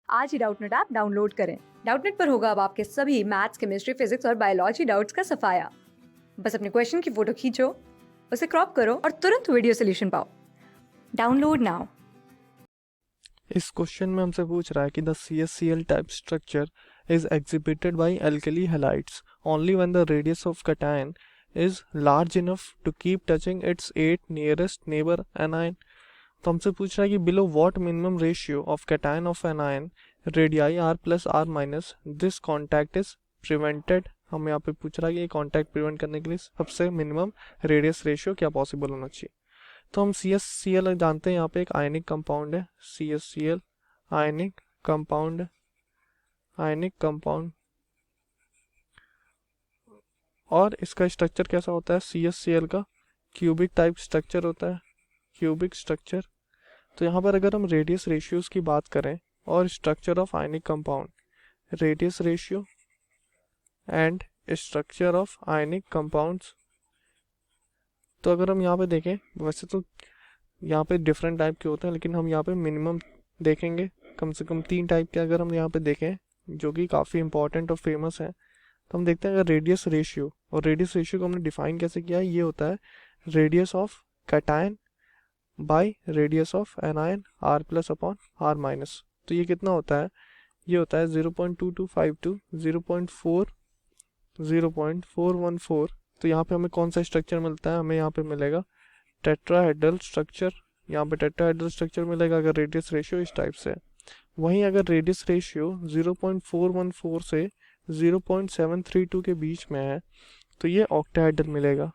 आज ही Doubtnut app download करें। Doubtnut पर होगा अब आपके सभी मैथ्स, केमिस्ट्री, फिजिक्स और बायोलॉजी डाउट्स का सफाया। बस अपने क्वेश्चन की फोटो खींचो, उसे क्रॉप करो और तुरंत वीडियो सोल्यूशन पाओ। Download now. इस क्वेश्चन में हमसे पूछ रहा है कि the CSCl type structure is exhibited by alkali halides only when the radius of cation is large enough to keep touching its 8 nearest neighbour anion. तो हमसे पूछ रहा है कि below what minimum ratio of cation of anion radii R plus R minus this contact is prevented. हमें यहाँ पे पूछ रहा है कि ये कॉन्टैक्ट प्रिवेंट करने के लिए सबसे मिनिमम रेडियस रेशियो क्या पॉसिबल होना चाहिए। तो हम CSCl जानते हैं, यहाँ पे एक आयनिक कंपाउंड है CSCl, ionic compound, ionic compound. और इसका स्ट्रक्चर कैसा होता है CSCl का? क्यूबिक टाइप स्ट्रक्चर होता है, क्यूबिक स्ट्रक्चर। तो यहाँ पर अगर हम रेडियस रेशियोज की बात करें और structure of ionic compound, radius ratio and structure of ionic compounds, तो अगर हम यहाँ पे देखें, वैसे तो यहाँ पे डिफरेंट टाइप के होते हैं लेकिन हम यहाँ पे मिनिमम देखेंगे, कम से कम 3 टाइप के अगर हम यहाँ पे देखें जो कि काफ़ी इंपॉर्टेंट और फेमस है। तो हम देखते हैं अगर रेडियस रेशियो, और रेडियस रेशियो को हमने डिफाइन कैसे किया है, ये होता है radius of cation by radius of anion R plus upon R minus. तो ये कितना होता है? ये होता है 0.2252, 0.414। तो यहाँ पे हमें कौन सा स्ट्रक्चर मिलता है? हमें यहाँ पे मिलेगा टेट्राहेड्रल स्ट्रक्चर। यहाँ पे टेट्राहेड्रल स्ट्रक्चर मिलेगा अगर रेडियस रेशियो इस टाइप से। वहीं अगर रेडियस रेशियो 0.414 से 0.732 के बीच में है तो ये ऑक्टाहेड्रल मिलेगा,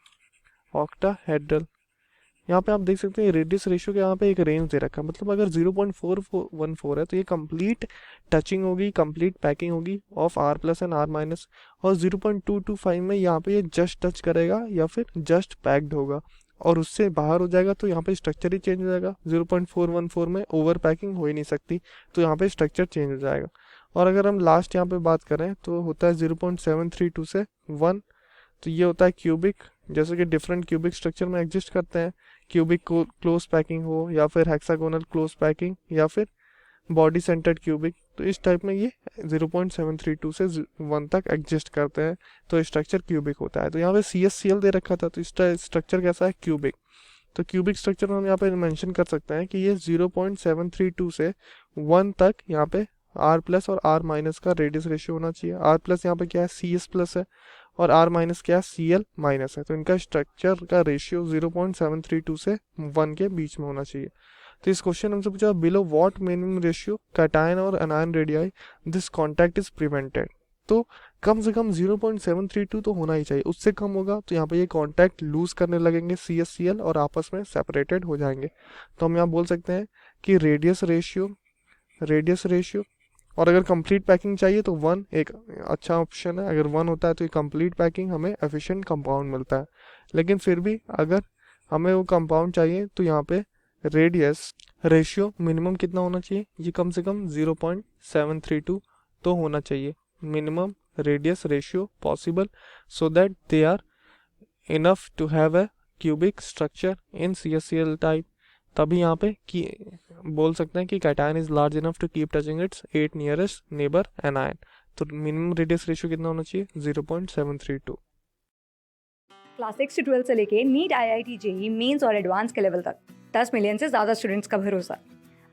ऑक्टाहेड्रल। यहाँ पे आप देख सकते हैं रेडियस रेशियो के यहाँ पे एक रेंज दे रखा है, मतलब अगर 0.414 है तो ये कंप्लीट टचिंग होगी, कंप्लीट पैकिंग होगी of R plus and R minus. और 0.225 में यहाँ पे ये जस्ट टच करेगा या फिर जस्ट पैक्ड होगा, और उससे बाहर हो जाएगा तो यहाँ पे स्ट्रक्चर ही चेंज हो जाएगा। 0.414 में ओवर पैकिंग हो ही नहीं सकती, तो यहाँ पे स्ट्रक्चर चेंज हो जाएगा। और अगर हम लास्ट यहाँ पे बात करें तो होता है 0.732 से 1। तो ये होता है क्यूबिक, जैसे कि डिफरेंट क्यूबिक स्ट्रक्चर में एग्जिस्ट करते हैं, क्यूबिक क्लोज पैकिंग हो या फिर हेक्सागोनल क्लोज पैकिंग या फिर बॉडी सेंटर्ड क्यूबिक। तो इस टाइप में ये 0.732 से 1 तक एग्जिस्ट करते हैं, तो स्ट्रक्चर क्यूबिक होता है। तो यहाँ पे CSCl दे रखा था, तो इसका स्ट्रक्चर कैसा है? क्यूबिक। तो क्यूबिक स्ट्रक्चर में हम यहाँ पे मेंशन कर सकते हैं कि ये 0.732 से 1 तक यहाँ पे R प्लस और R माइनस का रेडियस रेशियो होना चाहिए। R प्लस यहाँ पे क्या है? CS प्लस है, और R माइनस क्या है? Cl माइनस है। तो इनका स्ट्रक्चर का रेशियो 0.732 से 1 के बीच में होना चाहिए। तो इस क्वेश्चन हमसे पूछा below what minimum ratio cation और anion radii this contact is prevented. तो कम से कम 0.732 तो होना ही चाहिए, उससे कम होगा तो यहाँ पे ये कॉन्टैक्ट लूज करने लगेंगे CSCl और आपस में सेपरेटेड हो जाएंगे। तो हम यहाँ बोल सकते हैं कि रेडियस रेशियो, रेडियस रेशियो, और अगर कंप्लीट पैकिंग चाहिए तो 1 एक अच्छा ऑप्शन है। अगर 1 होता है तो ये कंप्लीट पैकिंग हमें एफिशिएंट कंपाउंड मिलता है। लेकिन फिर भी अगर हमें वो कंपाउंड चाहिए तो यहाँ पे रेडियस रेशियो मिनिमम कितना होना चाहिए? ये कम से कम 0.732 तो होना चाहिए minimum radius ratio possible, so that they are enough to have a cubic structure in CSCl type. तभी यहाँ पे कि बोल सकते हैं कि cation is large enough to keep touching its 8 nearest neighbour anion. तो मिनिमम रेडियस रेशियो कितना होना चाहिए? 0.732। क्लास 6 से 12 से लेके नीट, IIT, JEE मेंस और एडवांस के लेवल तक 10 मिलियन से ज्यादा स्टूडेंट्स का भरोसा।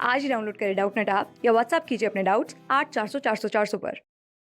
आज ही डाउनलोड करें डाउटनेट ऐप या व्हाट्सएप कीजिए अपने डाउट्स 8400 400 400 पर।